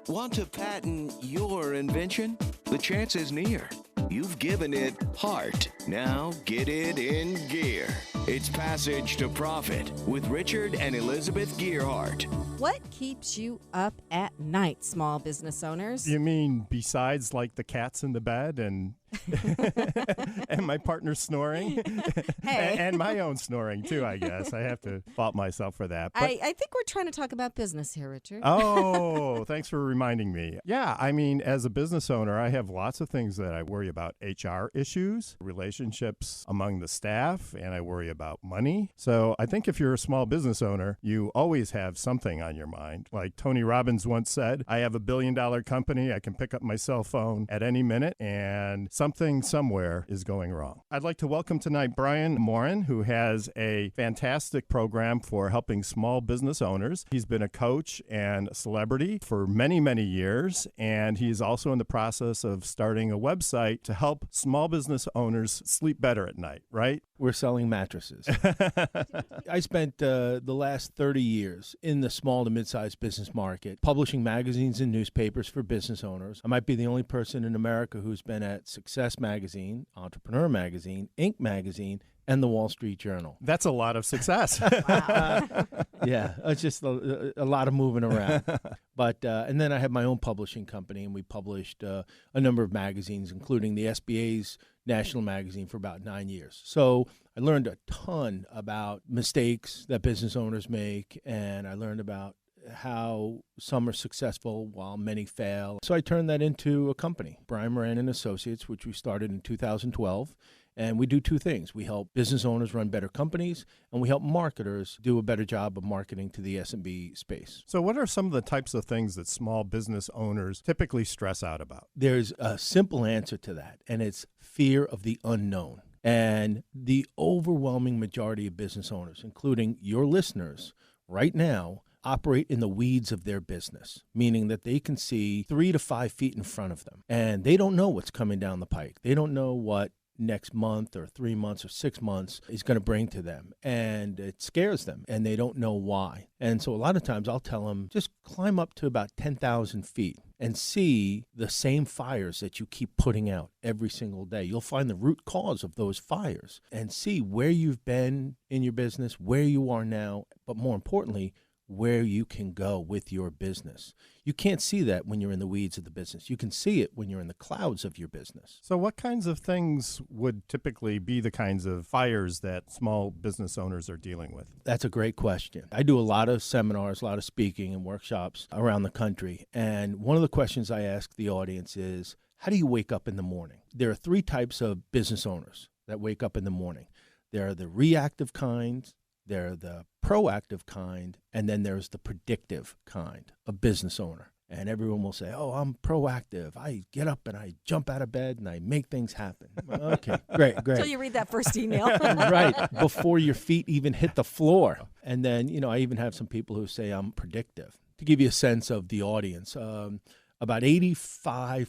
Want to patent your invention? The chance is near. You've given it heart. Now get it in gear. It's Passage to Profit with Richard and Elizabeth Gearhart. What keeps you up at night, small business owners? You mean besides like the cats in the bed and and my partner snoring? Hey. and my own snoring too, I guess. I have to fault myself for that. But, I think we're trying to talk about business here, Richard. oh, thanks for reminding me. Yeah, I mean, as a business owner, I have lots of things that I worry about. HR issues, relationships among the staff, and I worry about money. So I think if you're a small business owner, you always have something on your mind. Like Tony Robbins once said, I have $1 billion company. I can pick up my cell phone at any minute and something somewhere is going wrong. I'd like to welcome tonight Brian Moran, who has a fantastic program for helping small business owners. He's been a coach and a celebrity for many, many years, and he's also in the process of starting a website to help small business owners sleep better at night, right? We're selling mattresses. I spent the last 30 years in the small to mid-sized business market, publishing magazines and newspapers for business owners. I might be the only person in America who's been at Success Magazine, Entrepreneur Magazine, Inc. Magazine, and the Wall Street Journal. That's a lot of success. Yeah, it's just a lot of moving around. But and then I have my own publishing company, and we published a number of magazines, including the SBA's national magazine for about 9 years. So I learned a ton about mistakes that business owners make, and I learned about how some are successful while many fail. So I turned that into a company, Brian Moran and Associates, which we started in 2012. And we do two things. We help business owners run better companies, and we help marketers do a better job of marketing to the SMB space. So what are some of the types of things that small business owners typically stress out about? There's a simple answer to that, and it's fear of the unknown. And the overwhelming majority of business owners, including your listeners right now, operate in the weeds of their business, meaning that they can see 3 to 5 feet in front of them, and they don't know what's coming down the pike. They don't know what next month or 3 months or 6 months is going to bring to them, and it scares them, and they don't know why. And so a lot of times I'll tell them, just climb up to about 10,000 feet and see the same fires that you keep putting out every single day. You'll find the root cause of those fires and see where you've been in your business, where you are now, but more importantly, where you can go with your business. You can't see that when you're in the weeds of the business. You can see it when you're in the clouds of your business. So what kinds of things would typically be the kinds of fires that small business owners are dealing with? That's a great question. I do a lot of seminars, a lot of speaking and workshops around the country. And one of the questions I ask the audience is, how do you wake up in the morning? There are 3 types of business owners that wake up in the morning. There are the reactive kinds, they're the proactive kind, and then there's the predictive kind of business owner. And everyone will say, oh, I'm proactive. I get up and I jump out of bed and I make things happen. Okay, great. Until you read that first email. Right, before your feet even hit the floor. And then, I even have some people who say I'm predictive. To give you a sense of the audience, about 85%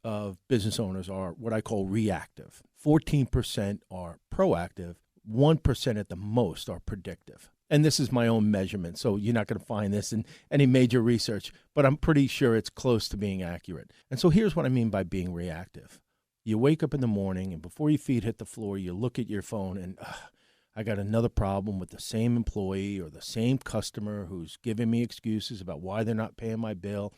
of business owners are what I call reactive. 14% are proactive. 1% at the most are predictive. And this is my own measurement, so you're not going to find this in any major research, but I'm pretty sure it's close to being accurate. And so here's what I mean by being reactive. You wake up in the morning, and before your feet hit the floor, you look at your phone, and I got another problem with the same employee or the same customer who's giving me excuses about why they're not paying my bill,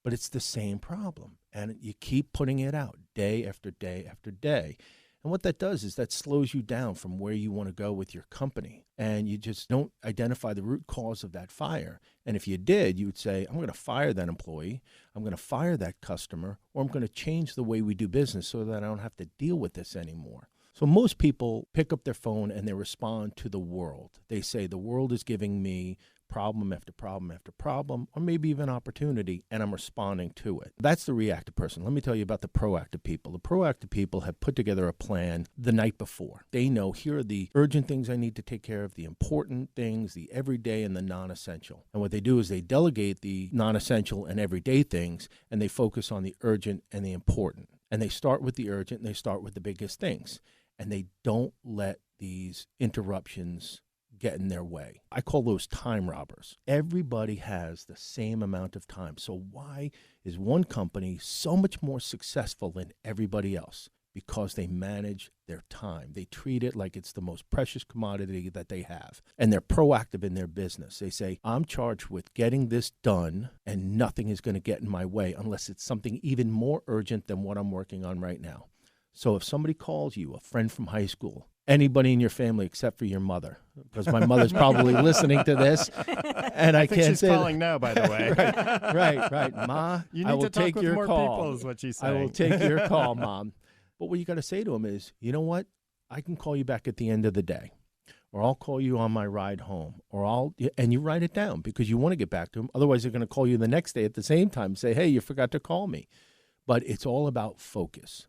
but it's the same problem. And you keep putting it out day after day after day. And what that does is that slows you down from where you want to go with your company. And you just don't identify the root cause of that fire. And if you did, you would say, I'm going to fire that employee, I'm going to fire that customer, or I'm going to change the way we do business so that I don't have to deal with this anymore. So most people pick up their phone and they respond to the world. They say, the world is giving me problem after problem after problem, or maybe even opportunity, and I'm responding to it. That's the reactive person. Let me tell you about the proactive people. The proactive people have put together a plan the night before. They know here are the urgent things I need to take care of, the important things, the everyday and the non-essential. And what they do is they delegate the non-essential and everyday things, and they focus on the urgent and the important. And they start with the urgent, and they start with the biggest things. And they don't let these interruptions get in their way. I call those time robbers. Everybody has the same amount of time. So why is one company so much more successful than everybody else? Because they manage their time. They treat it like it's the most precious commodity that they have. And they're proactive in their business. They say, I'm charged with getting this done, and nothing is going to get in my way unless it's something even more urgent than what I'm working on right now. So if somebody calls you, a friend from high school, anybody in your family except for your mother, because my mother's probably listening to this, and I think can't she's say calling now, by the way. right. Ma, You I need will to talk take with your more call. people, is what she's I saying. will take your call, Mom. But what you got to say to them is, you know what? I can call you back at the end of the day, or I'll call you on my ride home, and you write it down because you want to get back to them. Otherwise, they're going to call you the next day at the same time and say, hey, you forgot to call me. But it's all about focus,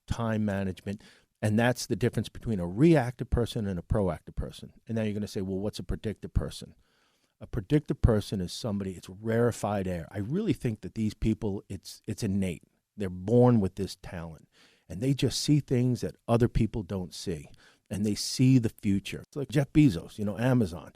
time management. And that's the difference between a reactive person and a proactive person. And now you're going to say, well, what's a predictive person? A predictive person is somebody, it's rarefied air. I really think that these people, it's innate. They're born with this talent. And they just see things that other people don't see. And they see the future. It's like Jeff Bezos, Amazon.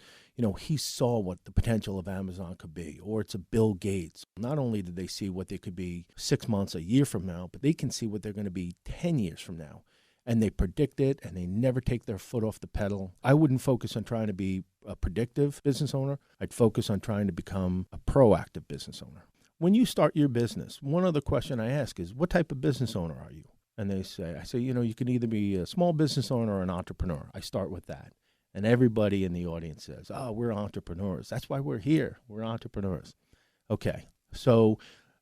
He saw what the potential of Amazon could be. Or it's a Bill Gates. Not only did they see what they could be 6 months, a year from now, but they can see what they're going to be 10 years from now. And they predict it, and they never take their foot off the pedal. I wouldn't focus on trying to be a predictive business owner. I'd focus on trying to become a proactive business owner. When you start your business, one other question I ask is, what type of business owner are you? And I say, you can either be a small business owner or an entrepreneur. I start with that. And everybody in the audience says, we're entrepreneurs. That's why we're here. We're entrepreneurs. Okay, so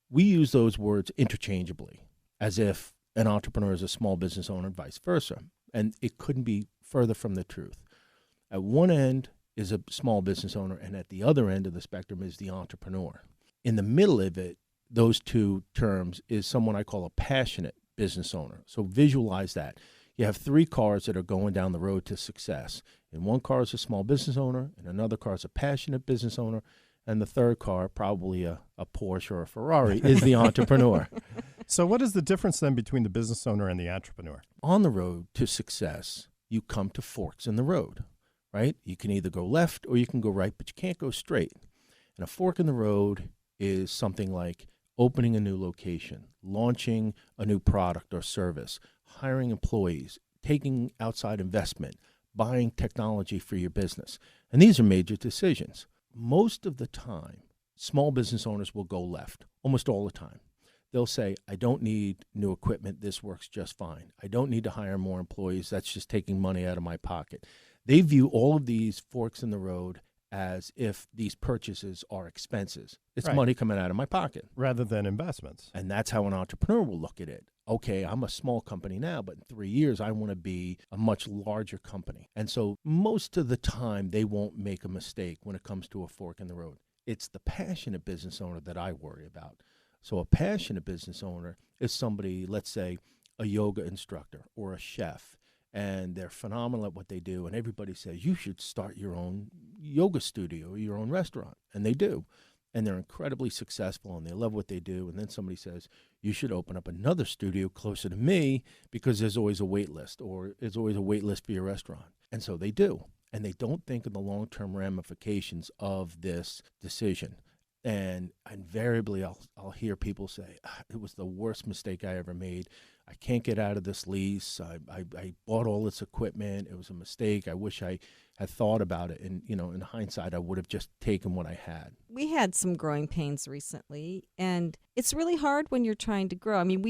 we use those words interchangeably, as if an entrepreneur is a small business owner and vice versa. And it couldn't be further from the truth. At one end is a small business owner, and at the other end of the spectrum is the entrepreneur. In the middle of it, those two terms is someone I call a passionate business owner. So visualize that. You have 3 cars that are going down the road to success. And one car is a small business owner, and another car is a passionate business owner, and the third car, probably a Porsche or a Ferrari, is the entrepreneur. So what is the difference then between the business owner and the entrepreneur? On the road to success, you come to forks in the road, right? You can either go left or you can go right, but you can't go straight. And a fork in the road is something like opening a new location, launching a new product or service, hiring employees, taking outside investment, buying technology for your business. And these are major decisions. Most of the time, small business owners will go left, almost all the time. They'll say, I don't need new equipment. This works just fine. I don't need to hire more employees. That's just taking money out of my pocket. They view all of these forks in the road as if these purchases are expenses. It's Right. money coming out of my pocket. Rather than investments. And that's how an entrepreneur will look at it. Okay, I'm a small company now, but in 3 years, I want to be a much larger company. And so most of the time, they won't make a mistake when it comes to a fork in the road. It's the passionate business owner that I worry about. So a passionate business owner is somebody, let's say, a yoga instructor or a chef, and they're phenomenal at what they do, and everybody says, you should start your own yoga studio or your own restaurant, and they do. And they're incredibly successful, and they love what they do, and then somebody says, you should open up another studio closer to me because there's always a wait list, or there's always a wait list for your restaurant. And so they do, and they don't think of the long-term ramifications of this decision. And invariably, I'll hear people say, it was the worst mistake I ever made. I can't get out of this lease. I bought all this equipment. It was a mistake. I wish I had thought about it. And, in hindsight, I would have just taken what I had. We had some growing pains recently, and it's really hard when you're trying to grow. I mean,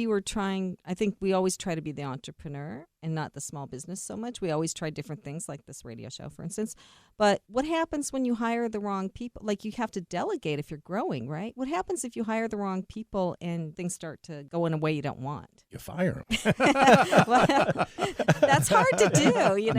I think we always try to be the entrepreneur and not the small business so much. We always try different things, like this radio show, for instance. But what happens when you hire the wrong people? Like, you have to delegate if you're growing, right? What happens if you hire the wrong people and things start to go in a way you don't want? You fire them. Well, that's hard to do,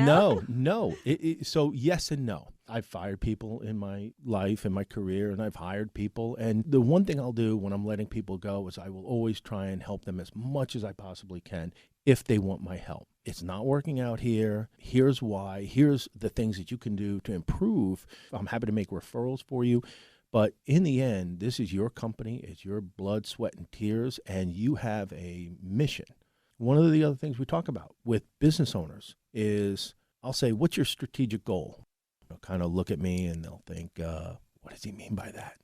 No. So yes and no. I've fired people in my life, in my career, and I've hired people. And the one thing I'll do when I'm letting people go is I will always try and help them as much as I possibly can if they want my help. It's not working out here. Here's why. Here's the things that you can do to improve. I'm happy to make referrals for you. But in the end, this is your company. It's your blood, sweat, and tears, and you have a mission. One of the other things we talk about with business owners is, I'll say, what's your strategic goal? They'll kind of look at me and they'll think, what does he mean by that?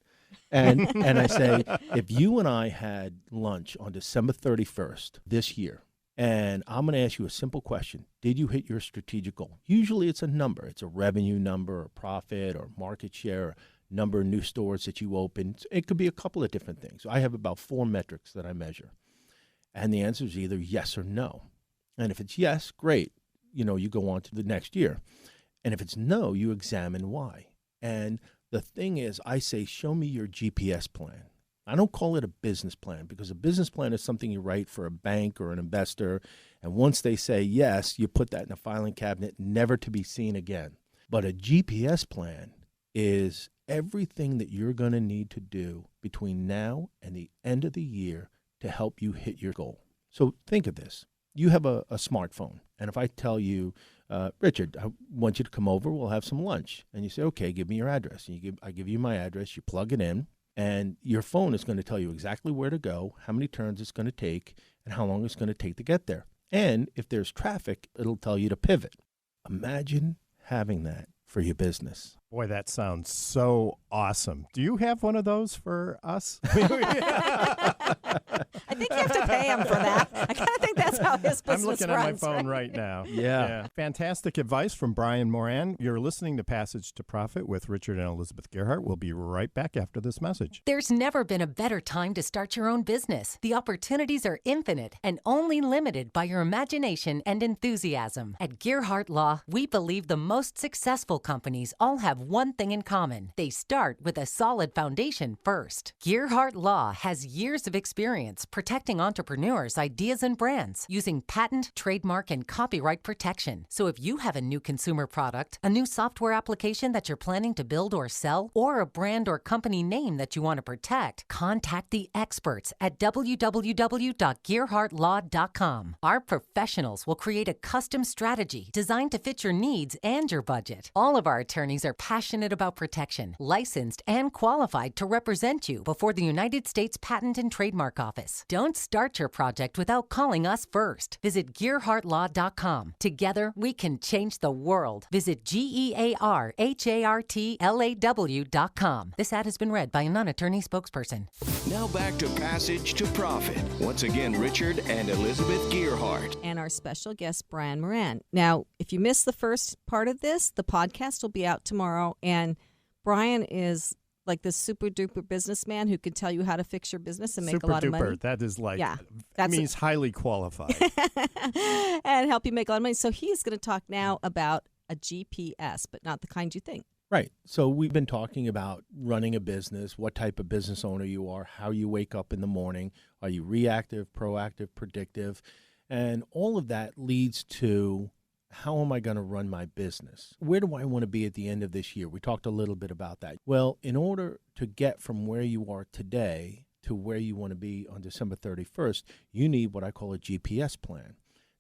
And I say, if you and I had lunch on December 31st this year, and I'm going to ask you a simple question. Did you hit your strategic goal? Usually it's a number. It's a revenue number, or profit, or market share, or number of new stores that you opened. It could be a couple of different things. I have about 4 metrics that I measure. And the answer is either yes or no. And if it's yes, great. You go on to the next year. And if it's no, you examine why. And the thing is, I say, show me your GPS plan. I don't call it a business plan, because a business plan is something you write for a bank or an investor. And once they say yes, you put that in a filing cabinet, never to be seen again. But a GPS plan is everything that you're going to need to do between now and the end of the year to help you hit your goal. So think of this. You have a smartphone. And if I tell you, Richard, I want you to come over, we'll have some lunch. And you say, okay, give me your address. And I give you my address, you plug it in. And your phone is going to tell you exactly where to go, how many turns it's going to take, and how long it's going to take to get there. And if there's traffic, it'll tell you to pivot. Imagine having that for your business. Boy, that sounds so awesome. Do you have one of those for us? I think you have to pay him for that. I kind of think that's how his business runs. I'm looking at my phone right now. Yeah. Fantastic advice from Brian Moran. You're listening to Passage to Profit with Richard and Elizabeth Gerhardt. We'll be right back after this message. There's never been a better time to start your own business. The opportunities are infinite and only limited by your imagination and enthusiasm. At Gerhardt Law, we believe the most successful companies all have one thing in common. They start with a solid foundation first. Gerhardt Law has years of experience protecting entrepreneurs' ideas and brands using patent, trademark, and copyright protection. So if you have a new consumer product, a new software application that you're planning to build or sell, or a brand or company name that you want to protect, contact the experts at www.gerhardtlaw.com. Our professionals will create a custom strategy designed to fit your needs and your budget. All of our attorneys are passionate about protection, licensed and qualified to represent you before the United States Patent and Trademark Office. Don't start your project without calling us first. Visit GerhardtLaw.com. Together, we can change the world. Visit GerhardtLaw.com. This ad has been read by a non-attorney spokesperson. Now back to Passage to Profit. Once again, Richard and Elizabeth Gerhardt. And our special guest, Brian Moran. Now, if you missed the first part of this, the podcast will be out tomorrow. And Brian is like this super duper businessman who can tell you how to fix your business and make a lot of money. That is like, that means highly qualified. And help you make a lot of money. So he's going to talk now about a GPS, but not the kind you think. Right. So we've been talking about running a business, what type of business owner you are, how you wake up in the morning. Are you reactive, proactive, predictive? And all of that leads to, how am I going to run my business? Where do I want to be at the end of this year? We talked a little bit about that. Well, in order to get from where you are today to where you want to be on December 31st, you need what I call a GPS plan.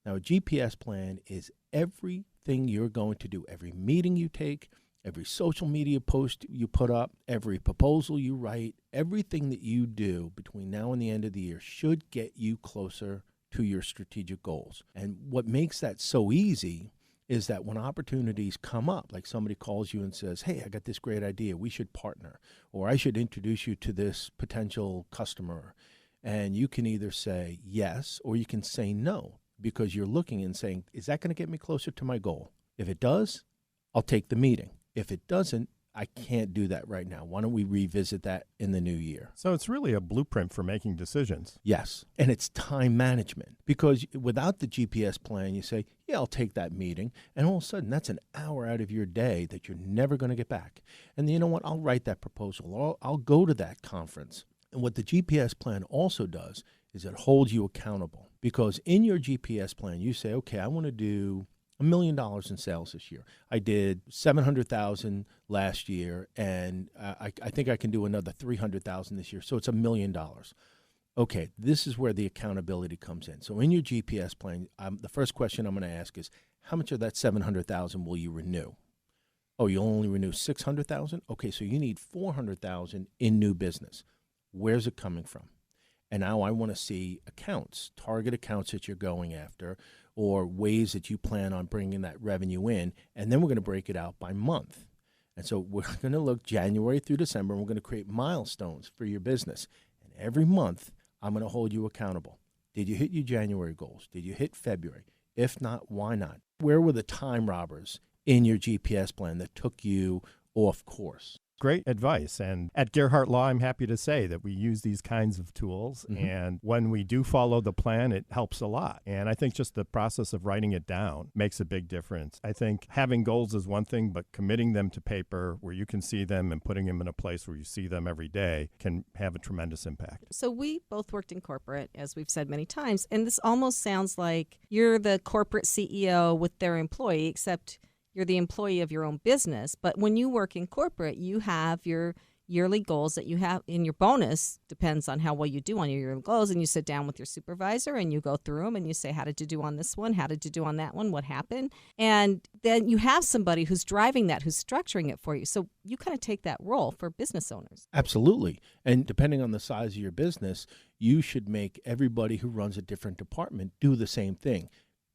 Now, a GPS plan is everything you're going to do, every meeting you take, every social media post you put up, every proposal you write, everything that you do between now and the end of the year should get you closer to your strategic goals. And what makes that so easy is that when opportunities come up, like somebody calls you and says, hey, I got this great idea, we should partner, or I should introduce you to this potential customer, and you can either say yes or you can say no, because you're looking and saying, is that going to get me closer to my goal? If it does, I'll take the meeting. If it doesn't, I can't do that right now. Why don't we revisit that in the new year? So it's really a blueprint for making decisions. Yes, and it's time management, because without the GPS plan, you say, yeah, I'll take that meeting, and all of a sudden that's an hour out of your day that you're never going to get back. And you know what? I'll write that proposal, or I'll go to that conference. And what the GPS plan also does is it holds you accountable, because in your GPS plan, you say, okay, I want to do $1 million in sales this year. I did $700,000 last year, and I think I can do another $300,000 this year. So it's $1 million. Okay, this is where the accountability comes in. So in your GPS plan, the first question I'm going to ask is, how much of that $700,000 will you renew? Oh, you'll only renew $600,000? Okay, so you need $400,000 in new business. Where's it coming from? And now I want to see accounts, target accounts that you're going after, or ways that you plan on bringing that revenue in. And then we're going to break it out by month. And so we're going to look January through December, and we're going to create milestones for your business. And every month, I'm going to hold you accountable. Did you hit your January goals? Did you hit February? If not, why not? Where were the time robbers in your GPS plan that took you off course? Great advice. And at Gerhardt Law, I'm happy to say that we use these kinds of tools. And when we do follow the plan, it helps a lot. And I think just the process of writing it down makes a big difference. I think having goals is one thing, but committing them to paper where you can see them and putting them in a place where you see them every day can have a tremendous impact. So we both worked in corporate, as we've said many times, and this almost sounds like you're the corporate CEO with their employee, except you're the employee of your own business. But when you work in corporate, you have your yearly goals that you have in your bonus, depends on how well you do on your yearly goals. And you sit down with your supervisor and you go through them and you say, how did you do on this one? How did you do on that one? What happened? And then you have somebody who's driving that, who's structuring it for you. So you kind of take that role for business owners. Absolutely. And depending on the size of your business, you should make everybody who runs a different department do the same thing.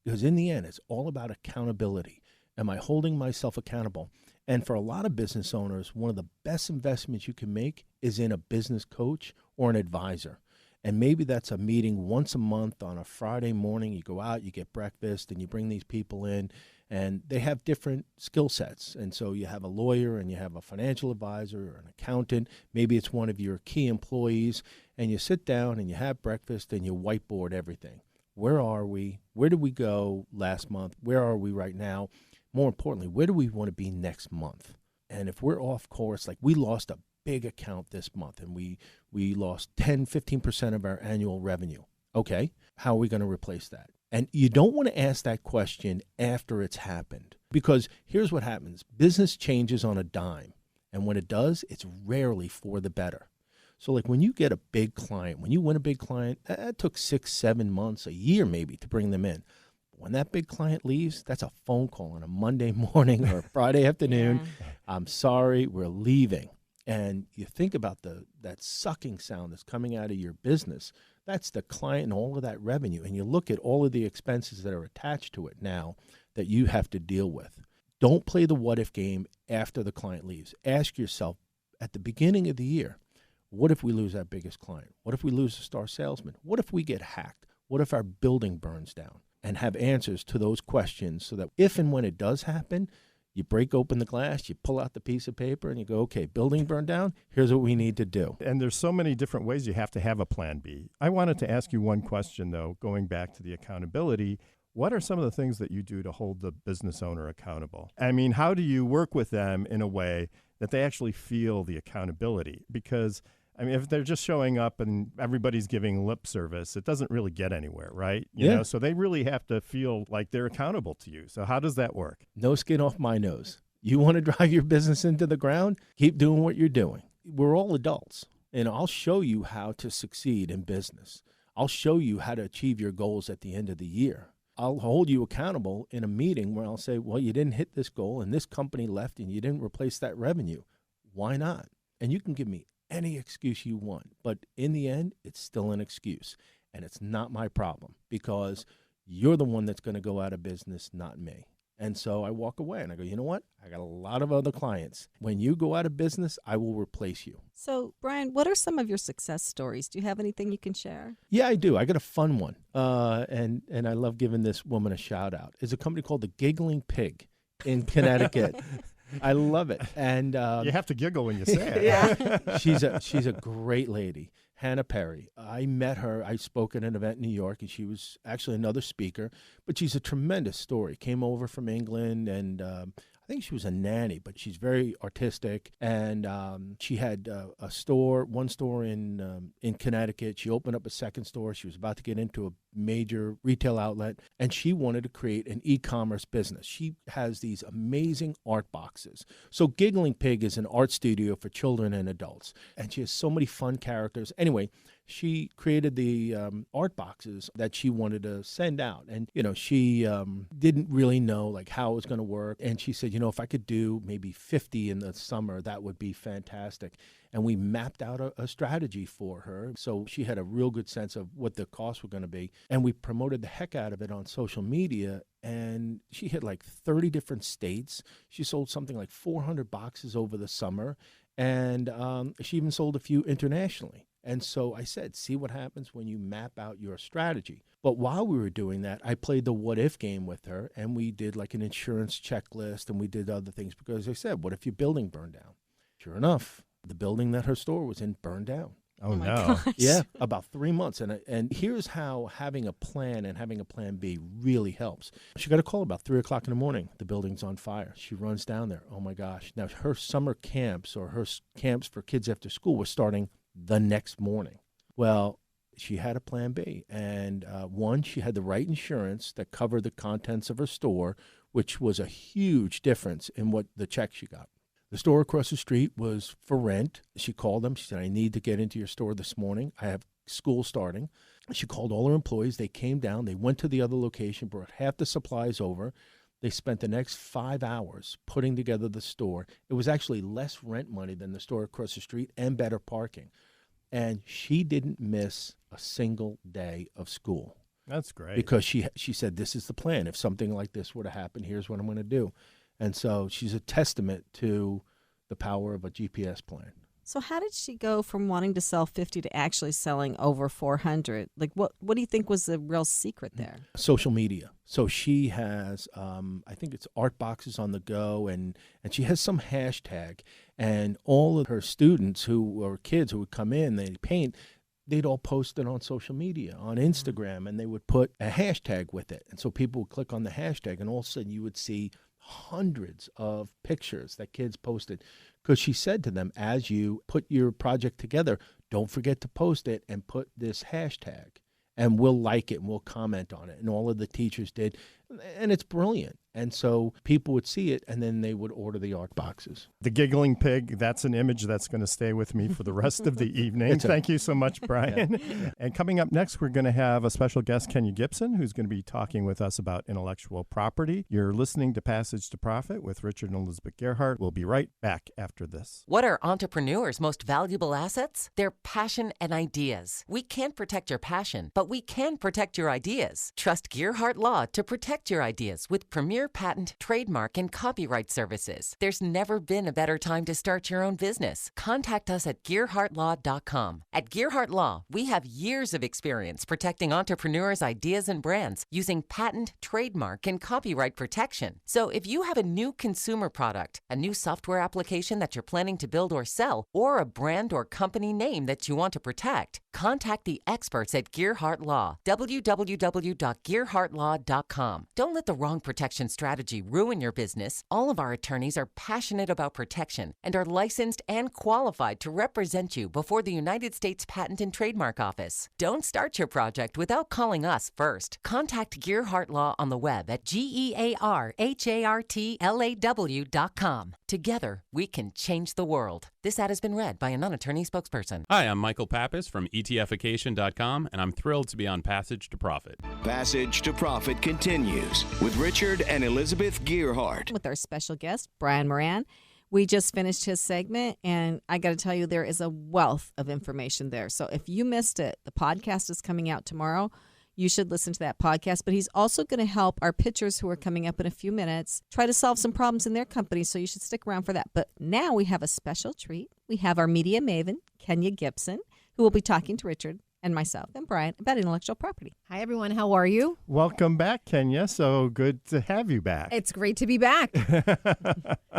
Because in the end, it's all about accountability. Am I holding myself accountable? And for a lot of business owners, one of the best investments you can make is in a business coach or an advisor. And maybe that's a meeting once a month on a Friday morning. You go out, you get breakfast, and you bring these people in, and they have different skill sets. And so you have a lawyer and you have a financial advisor or an accountant. Maybe it's one of your key employees, and you sit down and you have breakfast and you whiteboard everything. Where are we? Where did we go last month? Where are we right now? More importantly, where do we want to be next month? And if we're off course, like we lost a big account this month and we lost 10, 15% of our annual revenue. Okay, how are we going to replace that? And you don't want to ask that question after it's happened, because here's what happens. Business changes on a dime. And when it does, it's rarely for the better. So like when you get a big client, when you win a big client, that took 6, 7 months, a year maybe to bring them in. When that big client leaves, that's a phone call on a Monday morning or a Friday afternoon. Yeah. I'm sorry, we're leaving. And you think about that sucking sound that's coming out of your business. That's the client and all of that revenue. And you look at all of the expenses that are attached to it now that you have to deal with. Don't play the what-if game after the client leaves. Ask yourself at the beginning of the year, what if we lose our biggest client? What if we lose a star salesman? What if we get hacked? What if our building burns down? And have answers to those questions so that if and when it does happen, you break open the glass, you pull out the piece of paper, and you go, okay, building burned down, here's what we need to do. And there's so many different ways you have to have a plan B. I wanted to ask you one question, though, going back to the accountability. What are some of the things that you do to hold the business owner accountable? I mean, how do you work with them in a way that they actually feel the accountability? Because I mean, if they're just showing up and everybody's giving lip service, it doesn't really get anywhere, right? You know, so they really have to feel like they're accountable to you. So how does that work? No skin off my nose. You want to drive your business into the ground? Keep doing what you're doing. We're all adults, and I'll show you how to succeed in business. I'll show you how to achieve your goals at the end of the year. I'll hold you accountable in a meeting where I'll say, well, you didn't hit this goal and this company left and you didn't replace that revenue. Why not? And you can give me any excuse you want, but in the end, it's still an excuse, and it's not my problem because you're the one that's going to go out of business, not me. And so I walk away and I go, you know what? I got a lot of other clients. When you go out of business, I will replace you. So, Brian, what are some of your success stories? Do you have anything you can share? Yeah, I do. I got a fun one, and I love giving this woman a shout out. It's a company called the Giggling Pig in Connecticut. I love it. And you have to giggle when you say it. Yeah. She's a great lady, Hannah Perry. I met her. I spoke at an event in New York, and she was actually another speaker. But she's a tremendous story. Came over from England, and I think she was a nanny, but she's very artistic. And she had one store in Connecticut. She opened up a second store. She was about to get into a major retail outlet, and she wanted to create an e-commerce business. She has these amazing art boxes. So Giggling Pig is an art studio for children and adults, and she has so many fun characters. Anyway, she created the art boxes that she wanted to send out. And, she didn't really know like how it was going to work. And she said, if I could do maybe 50 in the summer, that would be fantastic. and we mapped out a strategy for her. So she had a real good sense of what the costs were going to be. And we promoted the heck out of it on social media. And she hit like 30 different states. She sold something like 400 boxes over the summer. And she even sold a few internationally. And so I said, see what happens when you map out your strategy. But while we were doing that, I played the what if game with her, and we did like an insurance checklist, and we did other things because I said, what if your building burned down? Sure enough, the building that her store was in burned down. Oh, my no. gosh. Yeah, about 3 months. And here's how having a plan and having a plan B really helps. She got a call about 3 o'clock in the morning. The building's on fire. She runs down there. Oh, my gosh. Now, her summer camps or her camps for kids after school were starting the next morning. Well, she had a plan B. And one, she had the right insurance that covered the contents of her store, which was a huge difference in what the check she got. The store across the street was for rent. She called them. She said, I need to get into your store this morning. I have school starting. She called all her employees. They came down. They went to the other location, brought half the supplies over. They spent the next 5 hours putting together the store. It was actually less rent money than the store across the street and better parking. And she didn't miss a single day of school. That's great. Because she said, this is the plan. If something like this were to happen, here's what I'm going to do. And so she's a testament to the power of a GPS plan. So how did she go from wanting to sell 50 to actually selling over 400? Like, what do you think was the real secret there? Social media. So she has, I think it's art boxes on the go, and she has some hashtag. And all of her students or kids who would come in, they paint, they'd all post it on social media, on Instagram, and they would put a hashtag with it. And so people would click on the hashtag, and all of a sudden you would see hundreds of pictures that kids posted, because she said to them, as you put your project together, don't forget to post it and put this hashtag, and we'll like it and we'll comment on it. And all of the teachers did, and it's brilliant. And so people would see it, and then they would order the art boxes. The giggling pig, that's an image that's going to stay with me for the rest of the evening. Thank you so much, Brian. Yeah. And coming up next, we're going to have a special guest, Kenya Gibson, who's going to be talking with us about intellectual property. You're listening to Passage to Profit with Richard and Elizabeth Gerhardt. We'll be right back after this. What are entrepreneurs' most valuable assets? Their passion and ideas. We can't protect your passion, but we can protect your ideas. Trust Gerhardt Law to protect your ideas with premier patent, trademark, and copyright services. There's never been a better time to start your own business. Contact us at GerhardtLaw.com. At Gerhardt Law, we have years of experience protecting entrepreneurs' ideas and brands using patent, trademark, and copyright protection. So if you have a new consumer product, a new software application that you're planning to build or sell, or a brand or company name that you want to protect, contact the experts at Gerhardt Law. www.GerhardtLaw.com. Don't let the wrong protection strategy ruin your business. All of our attorneys are passionate about protection and are licensed and qualified to represent you before the United States Patent and Trademark Office. Don't start your project without calling us first. Contact Gerhardt Law on the web at GERHARTLAW.com. Together, we can change the world. This ad has been read by a non-attorney spokesperson. Hi, I'm Michael Pappas from ETFication.com, and I'm thrilled to be on Passage to Profit. Passage to Profit continues with Richard and Elizabeth Gerhardt. With our special guest, Brian Moran. We just finished his segment, and I got to tell you, there is a wealth of information there. So if you missed it, the podcast is coming out tomorrow. You should listen to that podcast. But he's also going to help our pitchers who are coming up in a few minutes try to solve some problems in their company. So you should stick around for that. But now we have a special treat. We have our media maven, Kenya Gibson, who will be talking to Richard and myself and Brian about intellectual property. Hi, everyone. How are you? Welcome back, Kenya. So good to have you back. It's great to be back.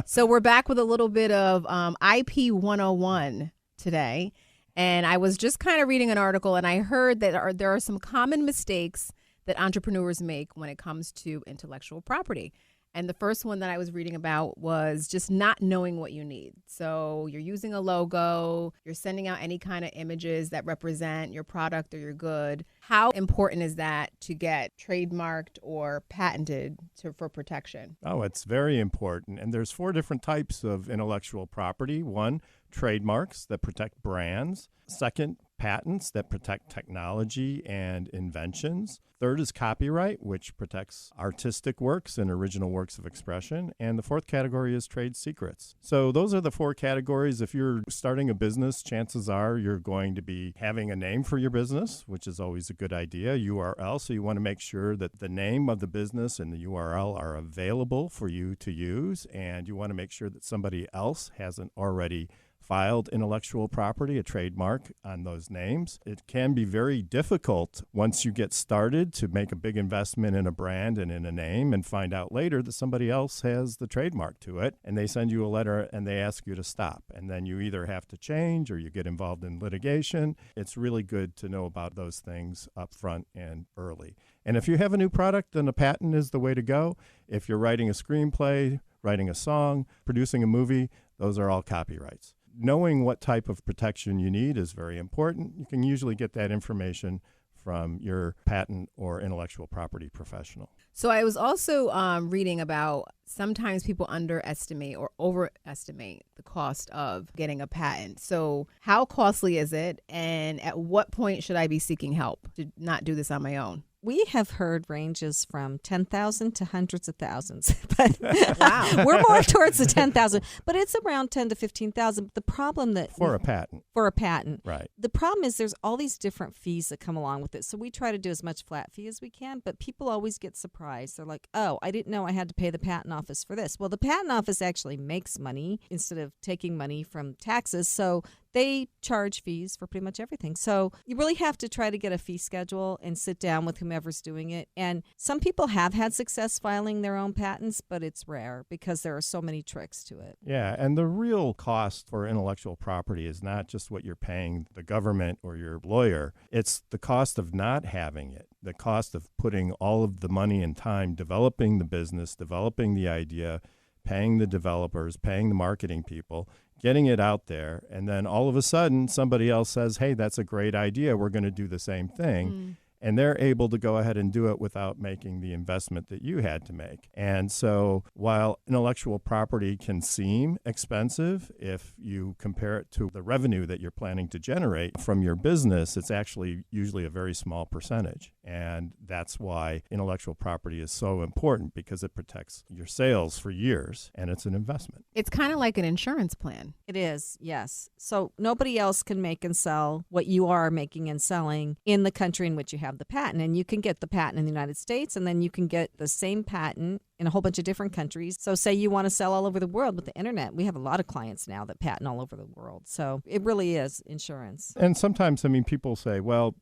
So we're back with a little bit of IP 101 today. And I was just kind of reading an article, and I heard that there are some common mistakes that entrepreneurs make when it comes to intellectual property. And the first one that I was reading about was just not knowing what you need. So you're using a logo, you're sending out any kind of images that represent your product or your good. How important is that to get trademarked or patented for protection? Oh, it's very important. And there's 4 different types of intellectual property. 1, trademarks that protect brands. 2nd, patents that protect technology and inventions. Third is copyright, which protects artistic works and original works of expression. And the fourth category is trade secrets. So those are the four categories. If you're starting a business, chances are you're going to be having a name for your business, which is always a good idea, URL. So you want to make sure that the name of the business and the URL are available for you to use. And you want to make sure that somebody else hasn't already filed intellectual property, a trademark on those names. It can be very difficult once you get started to make a big investment in a brand and in a name and find out later that somebody else has the trademark to it, and they send you a letter and they ask you to stop. And then you either have to change or you get involved in litigation. It's really good to know about those things up front and early. And if you have a new product, then a patent is the way to go. If you're writing a screenplay, writing a song, producing a movie, those are all copyrights. Knowing what type of protection you need is very important. You can usually get that information from your patent or intellectual property professional. So I was also reading about sometimes people underestimate or overestimate the cost of getting a patent. So how costly is it? And at what point should I be seeking help to not do this on my own? We have heard ranges from 10,000 to hundreds of thousands, but Wow. we're more towards the 10,000. But it's around 10 to 15,000. The problem that For a patent. Right. The problem is there's all these different fees that come along with it. So we try to do as much flat fee as we can, but people always get surprised. They're like, "Oh, I didn't know I had to pay the patent office for this." Well, the patent office actually makes money instead of taking money from taxes. So they charge fees for pretty much everything. So you really have to try to get a fee schedule and sit down with whomever's doing it. And some people have had success filing their own patents, but it's rare because there are so many tricks to it. Yeah, and the real cost for intellectual property is not just what you're paying the government or your lawyer. It's the cost of not having it, the cost of putting all of the money and time developing the business, developing the idea, paying the developers, paying the marketing people, getting it out there, and then all of a sudden somebody else says, "Hey, that's a great idea. We're going to do the same thing." And they're able to go ahead and do it without making the investment that you had to make. And so while intellectual property can seem expensive, if you compare it to the revenue that you're planning to generate from your business, it's actually usually a very small percentage. And that's why intellectual property is so important, because it protects your sales for years, and it's an investment. It's kind of like an insurance plan. It is, yes. So nobody else can make and sell what you are making and selling in the country in which you have the patent. And you can get the patent in the United States, and then you can get the same patent in a whole bunch of different countries. So say you want to sell all over the world with the internet. We have a lot of clients now that patent all over the world. So it really is insurance. And sometimes, people say, well,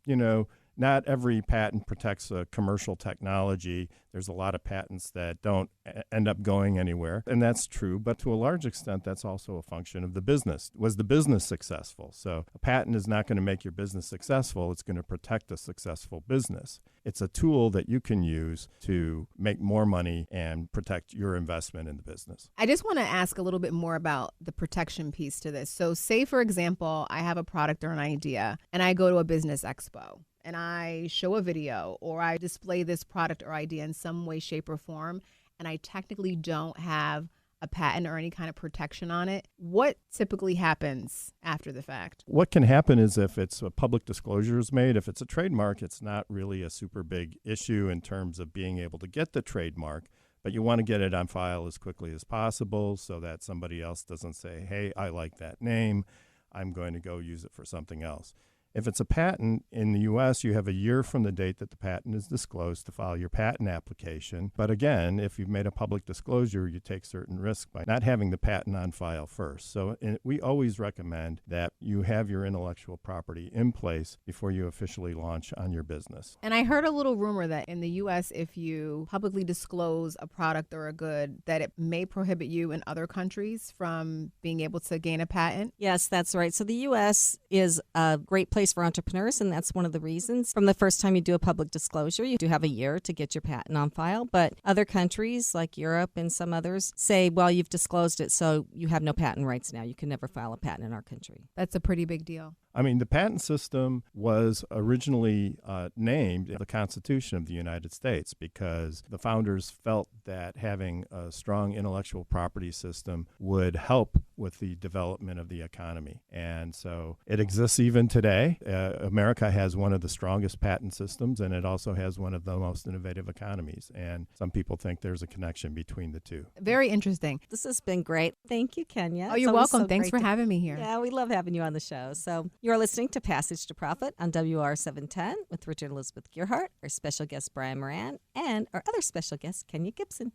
not every patent protects a commercial technology. There's a lot of patents that don't end up going anywhere, and that's true. But to a large extent, that's also a function of the business. Was the business successful? So a patent is not going to make your business successful. It's going to protect a successful business. It's a tool that you can use to make more money and protect your investment in the business. I just want to ask a little bit more about the protection piece to this. So say, for example, I have a product or an idea, and I go to a business expo, and I show a video, or I display this product or idea in some way, shape, or form, and I technically don't have a patent or any kind of protection on it, what typically happens after the fact? What can happen is if it's a public disclosure is made, if it's a trademark, it's not really a super big issue in terms of being able to get the trademark, but you want to get it on file as quickly as possible so that somebody else doesn't say, "Hey, I like that name. I'm going to go use it for something else." If it's a patent in the U.S., you have a year from the date that the patent is disclosed to file your patent application. But again, if you've made a public disclosure, you take certain risks by not having the patent on file first. So we always recommend that you have your intellectual property in place before you officially launch on your business. And I heard a little rumor that in the U.S., if you publicly disclose a product or a good, that it may prohibit you in other countries from being able to gain a patent. Yes, that's right. So the U.S. is a great place for entrepreneurs, and that's one of the reasons. From the first time you do a public disclosure, you do have a year to get your patent on file. But other countries like Europe and some others say, well, you've disclosed it, so you have no patent rights now. You can never file a patent in our country. That's a pretty big deal. I mean, the patent system was originally named the Constitution of the United States because the founders felt that having a strong intellectual property system would help with the development of the economy. And so it exists even today. America has one of the strongest patent systems, and it also has one of the most innovative economies. And some people think there's a connection between the two. Very interesting. This has been great. Thank you, Kenya. Oh, you're welcome. Thanks for having me here. Yeah, we love having you on the show. So you're listening to Passage to Profit on WR710 with Richard Elizabeth Gearhart, our special guest Brian Moran, and our other special guest Kenya Gibson.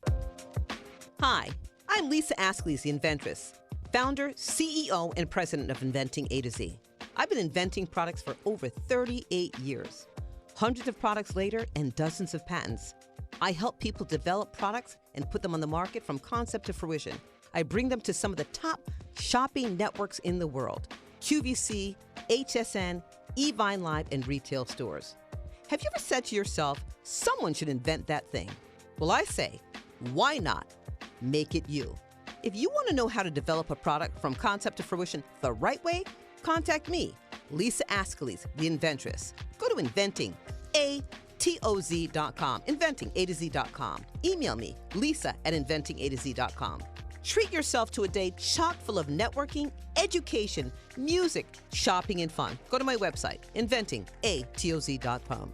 Hi, I'm Lisa Askley's the inventress, founder, CEO, and president of Inventing A to Z. I've been inventing products for over 38 years. Hundreds of products later and dozens of patents. I help people develop products and put them on the market from concept to fruition. I bring them to some of the top shopping networks in the world: QVC, HSN, eVine Live, and retail stores. Have you ever said to yourself, someone should invent that thing? Well, I say, why not make it you? If you want to know how to develop a product from concept to fruition the right way, contact me, Lisa Askley's the inventress. Go to inventingatoz.com, inventingatoz.com. Email me, lisa@inventingatoz.com. Treat yourself to a day chock full of networking, education, music, shopping, and fun. Go to my website, inventingatoz.com.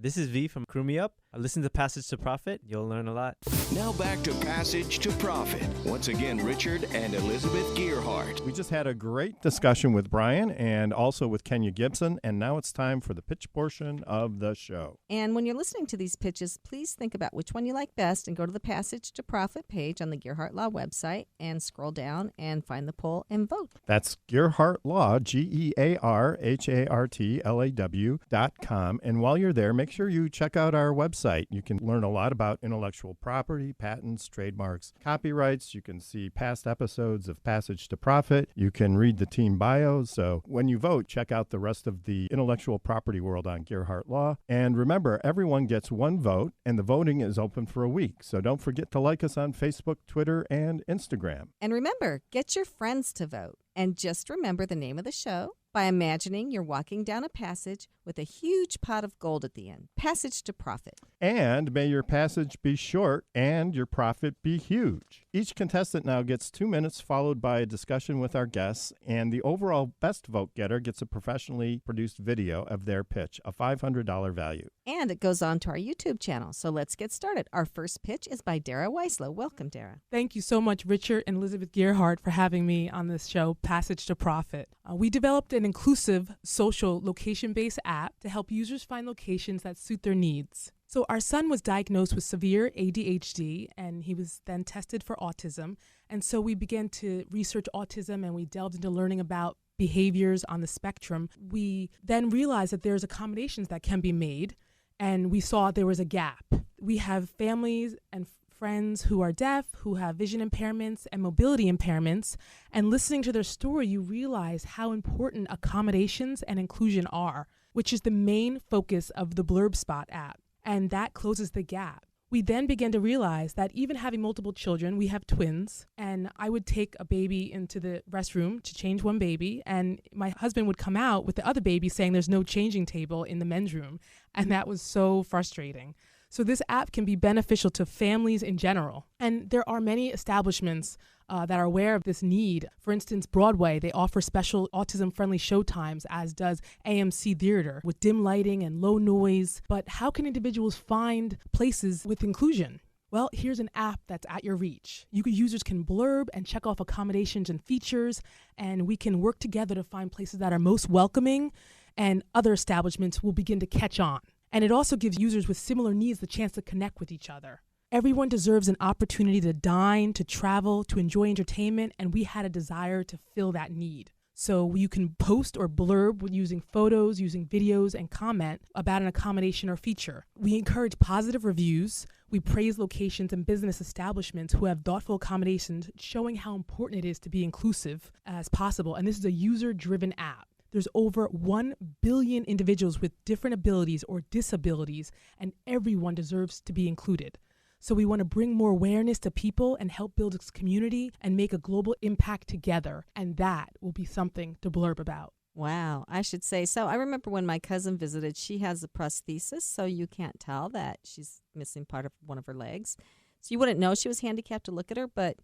This is V from Crew Me Up. Listen to Passage to Profit. You'll learn a lot. Now back to Passage to Profit. Once again, Richard and Elizabeth Gearhart. We just had a great discussion with Brian and also with Kenya Gibson, and now it's time for the pitch portion of the show. And when you're listening to these pitches, please think about which one you like best and go to the Passage to Profit page on the Gearhart Law website and scroll down and find the poll and vote. That's Gearhart Law, GearhartLaw.com. And while you're there, make sure you check out our website. You can learn a lot about intellectual property, patents, trademarks, copyrights. You can see past episodes of Passage to Profit. You can read the team bios. So when you vote, check out the rest of the intellectual property world on Gearhart Law. And remember, everyone gets one vote, and the voting is open for a week. So don't forget to like us on Facebook, Twitter, and Instagram. And remember, get your friends to vote. And just remember the name of the show by imagining you're walking down a passage with a huge pot of gold at the end. Passage to Profit. And may your passage be short and your profit be huge. Each contestant now gets 2 minutes, followed by a discussion with our guests, and the overall best vote getter gets a professionally produced video of their pitch, a $500 value. And it goes on to our YouTube channel. So let's get started. Our first pitch is by Dara Weislow. Welcome, Dara. Thank you so much, Richard and Elizabeth Gearhart, for having me on this show, Passage to Profit. We developed an inclusive social location-based app to help users find locations that suit their needs. So our son was diagnosed with severe ADHD, and he was then tested for autism. And so we began to research autism, and we delved into learning about behaviors on the spectrum. We then realized that there's accommodations that can be made, and we saw there was a gap. We have families and friends who are deaf, who have vision impairments and mobility impairments, and listening to their story, you realize how important accommodations and inclusion are, which is the main focus of the Blurb Spot app, and that closes the gap. We then began to realize that even having multiple children, we have twins, and I would take a baby into the restroom to change one baby, and my husband would come out with the other baby saying there's no changing table in the men's room, and that was so frustrating. So this app can be beneficial to families in general. And there are many establishments that are aware of this need. For instance, Broadway, they offer special autism-friendly showtimes, as does AMC Theater, with dim lighting and low noise. But how can individuals find places with inclusion? Well, here's an app that's at your reach. Users can blurb and check off accommodations and features, and we can work together to find places that are most welcoming, and other establishments will begin to catch on. And it also gives users with similar needs the chance to connect with each other. Everyone deserves an opportunity to dine, to travel, to enjoy entertainment, and we had a desire to fill that need. So you can post or blurb using photos, using videos, and comment about an accommodation or feature. We encourage positive reviews. We praise locations and business establishments who have thoughtful accommodations, showing how important it is to be inclusive as possible. And this is a user-driven app. There's over 1 billion individuals with different abilities or disabilities, and everyone deserves to be included. So we want to bring more awareness to people and help build this community and make a global impact together. And that will be something to blurb about. Wow, I should say. So I remember when my cousin visited, she has a prosthesis, so you can't tell that she's missing part of one of her legs. So you wouldn't know she was handicapped to look at her, but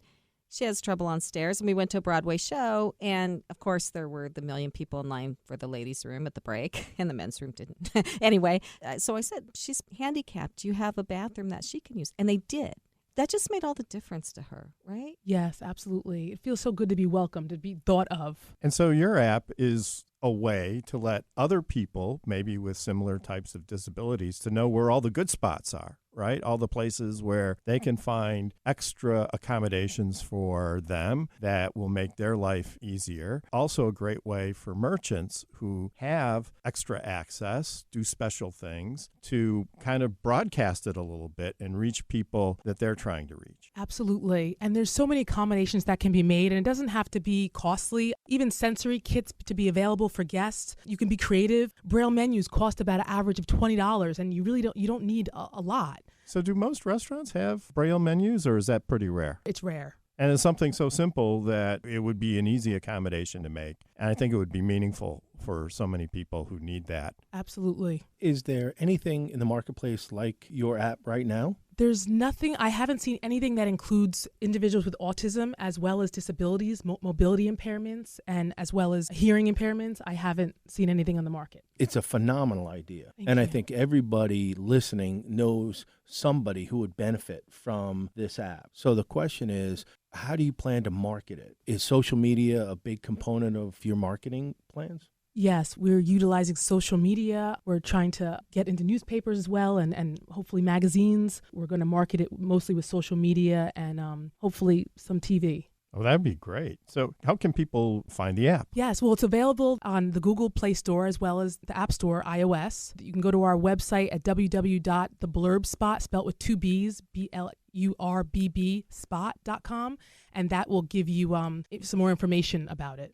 she has trouble on stairs. And we went to a Broadway show, and of course there were the million people in line for the ladies' room at the break, and the men's room didn't. Anyway, so I said, she's handicapped. You have a bathroom that she can use. And they did. That just made all the difference to her, right? Yes, absolutely. It feels so good to be welcomed, to be thought of. And so your app is a way to let other people, maybe with similar types of disabilities, to know where all the good spots are, right? All the places where they can find extra accommodations for them that will make their life easier. Also a great way for merchants who have extra access, do special things, to kind of broadcast it a little bit and reach people that they're trying to reach. Absolutely. And there's so many accommodations that can be made, and it doesn't have to be costly. Even sensory kits to be available for guests. You can be creative. Braille menus cost about an average of $20, and you don't need a lot. So do most restaurants have Braille menus, or is that pretty rare? It's rare. And it's something so simple that it would be an easy accommodation to make. And I think it would be meaningful for so many people who need that. Absolutely. Is there anything in the marketplace like your app right now? There's nothing, I haven't seen anything that includes individuals with autism as well as disabilities, mobility impairments, and as well as hearing impairments. I haven't seen anything on the market. It's a phenomenal idea. Thank and you. I think everybody listening knows somebody who would benefit from this app. So the question is, how do you plan to market it? Is social media a big component of your marketing plans? Yes, we're utilizing social media. We're trying to get into newspapers as well and hopefully magazines. We're going to market it mostly with social media and hopefully some TV. Oh, that'd be great. So how can people find the app? Yes, well, it's available on the Google Play Store as well as the App Store, iOS. You can go to our website at www.theblurbspot, spelled with two B's, BLURBB spot.com, and that will give you some more information about it.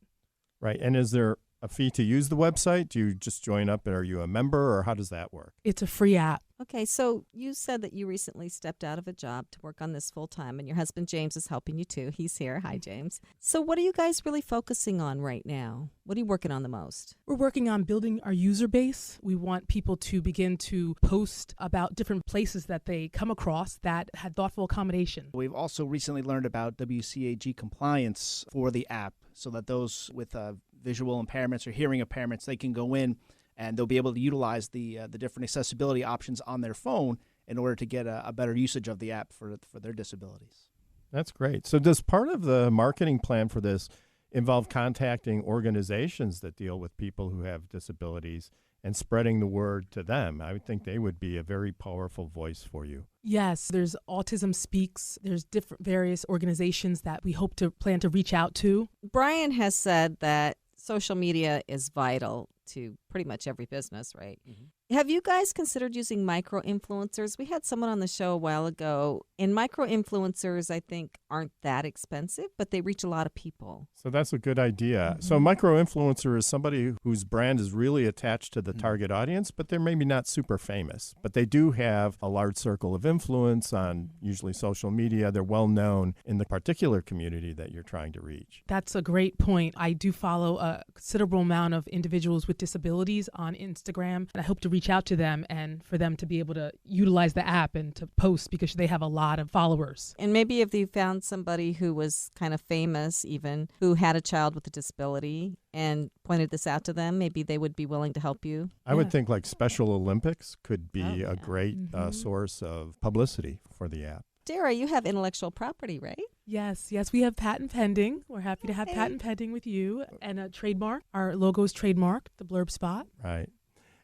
Right. And is there a fee to use the website? Do you just join up and are you a member, or how does that work? It's a free app. Okay, so you said that you recently stepped out of a job to work on this full time, and your husband James is helping you too. He's here. Hi, James. So what are you guys really focusing on right now? What are you working on the most? We're working on building our user base. We want people to begin to post about different places that they come across that had thoughtful accommodation. We've also recently learned about WCAG compliance for the app so that those with visual impairments or hearing impairments, they can go in and they'll be able to utilize the different accessibility options on their phone in order to get a better usage of the app for their disabilities. That's great. So does part of the marketing plan for this involve contacting organizations that deal with people who have disabilities and spreading the word to them? I would think they would be a very powerful voice for you. Yes, there's Autism Speaks. There's different various organizations that we hope to plan to reach out to. Brian has said that social media is vital to pretty much every business, right? Mm-hmm. Have you guys considered using micro-influencers? We had someone on the show a while ago, and micro-influencers, I think, aren't that expensive, but they reach a lot of people. So that's a good idea. Mm-hmm. So micro-influencer is somebody whose brand is really attached to the target audience, but they're maybe not super famous. But they do have a large circle of influence on usually social media. They're well known in the particular community that you're trying to reach. That's a great point. I do follow a considerable amount of individuals with disabilities on Instagram, and I hope to reach out to them and for them to be able to utilize the app and to post because they have a lot of followers. And maybe if you found somebody who was kind of famous even, who had a child with a disability and pointed this out to them, maybe they would be willing to help you. I would think like Special Olympics could be a great source of publicity for the app. Dara, you have intellectual property, right? Yes, we have patent pending. We're happy to have patent pending with you and a trademark. Our logo is trademarked, the Blurb Spot. Right.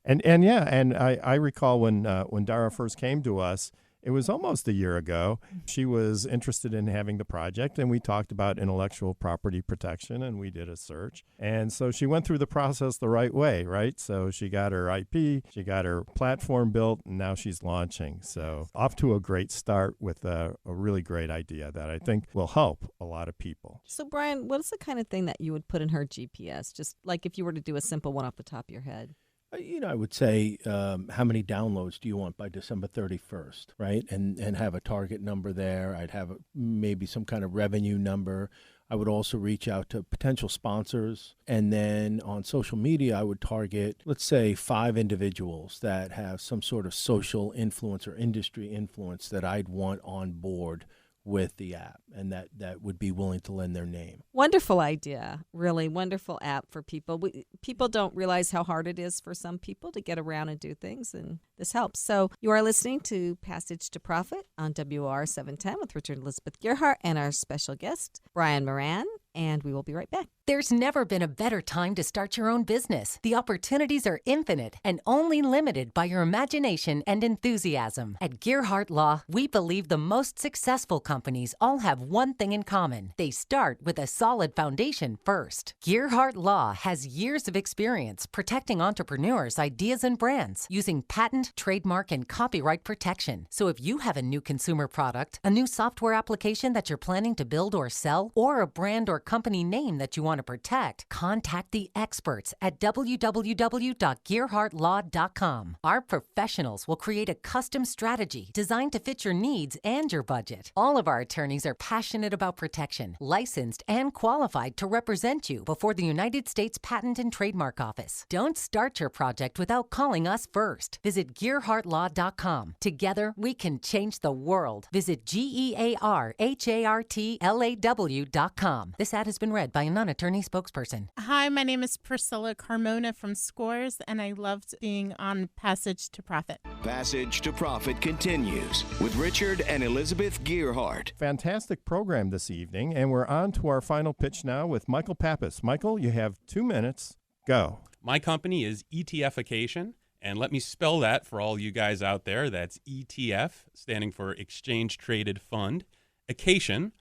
And I recall when Dara first came to us, it was almost a year ago. She was interested in having the project, and we talked about intellectual property protection, and we did a search. And so she went through the process the right way, right? So she got her IP, she got her platform built, and now she's launching. So off to a great start with a really great idea that I think will help a lot of people. So Brian, what is the kind of thing that you would put in her GPS? Just like if you were to do a simple one off the top of your head. I would say, how many downloads do you want by December 31st, right? And have a target number there. I'd have maybe some kind of revenue number. I would also reach out to potential sponsors. And then on social media, I would target, let's say, 5 individuals that have some sort of social influence or industry influence that I'd want on board with the app and that would be willing to lend their name. Wonderful idea. Really wonderful app for people. People don't realize how hard it is for some people to get around and do things, and this helps. So you are listening to Passage to Profit on WR 710 with Richard and Elizabeth Gearhart and our special guest, Brian Moran, and we will be right back. There's never been a better time to start your own business. The opportunities are infinite and only limited by your imagination and enthusiasm. At Gearhart Law, we believe the most successful companies all have one thing in common. They start with a solid foundation first. Gearhart Law has years of experience protecting entrepreneurs' ideas and brands using patent, trademark, and copyright protection. So if you have a new consumer product, a new software application that you're planning to build or sell, or a brand or company name that you want to protect, contact the experts at www.gearhartlaw.com. Our professionals will create a custom strategy designed to fit your needs and your budget. All of our attorneys are passionate about protection, licensed and qualified to represent you before the United States Patent and Trademark Office. Don't start your project without calling us first. Visit gearhartlaw.com. Together, we can change the world. Visit gearhartlaw.com. This ad has been read by a non-attorney spokesperson. Hi, my name is Priscilla Carmona from Scores, and I loved being on Passage to Profit. Passage to Profit continues with Richard and Elizabeth Gearhart. Fantastic program this evening, and we're on to our final pitch now with Michael Pappas. Michael, you have 2 minutes. Go. My company is ETFication, and let me spell that for all you guys out there. That's ETF, standing for Exchange Traded Fund. Acation,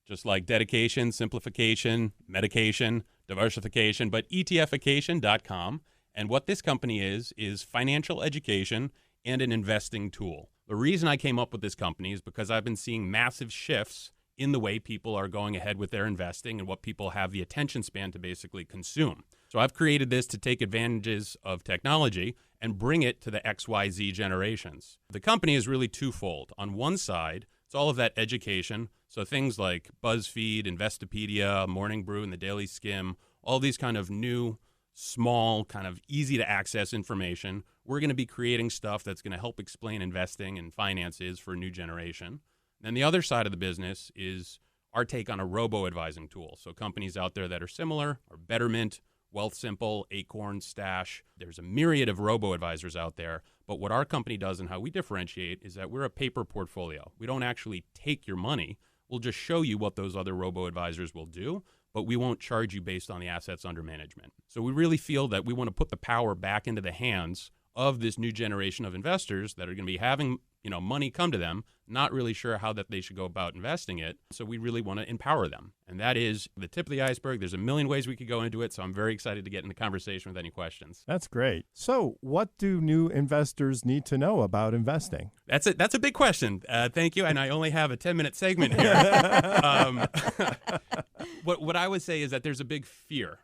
just like dedication, simplification, medication, diversification, but ETFication.com. And what this company is financial education and an investing tool. The reason I came up with this company is because I've been seeing massive shifts in the way people are going ahead with their investing and what people have the attention span to basically consume. So I've created this to take advantages of technology and bring it to the XYZ generations. The company is really twofold. On one side, it's all of that education. So things like BuzzFeed, Investopedia, Morning Brew, and the Daily Skim, all these kind of new, small, kind of easy to access information. We're going to be creating stuff that's going to help explain investing and finances for a new generation. Then the other side of the business is our take on a robo-advising tool. So companies out there that are similar are Betterment, Wealthsimple, Acorn, Stash. There's a myriad of robo-advisors out there. But what our company does and how we differentiate is that we're a paper portfolio. We don't actually take your money. We'll just show you what those other robo-advisors will do, but we won't charge you based on the assets under management. So we really feel that we want to put the power back into the hands of this new generation of investors that are going to be having, money come to them, not really sure how that they should go about investing it. So we really want to empower them. And that is the tip of the iceberg. There's a million ways we could go into it. So I'm very excited to get into conversation with any questions. That's great. So what do new investors need to know about investing? That's a big question. Thank you. And I only have a 10-minute segment here. What I would say is that there's a big fear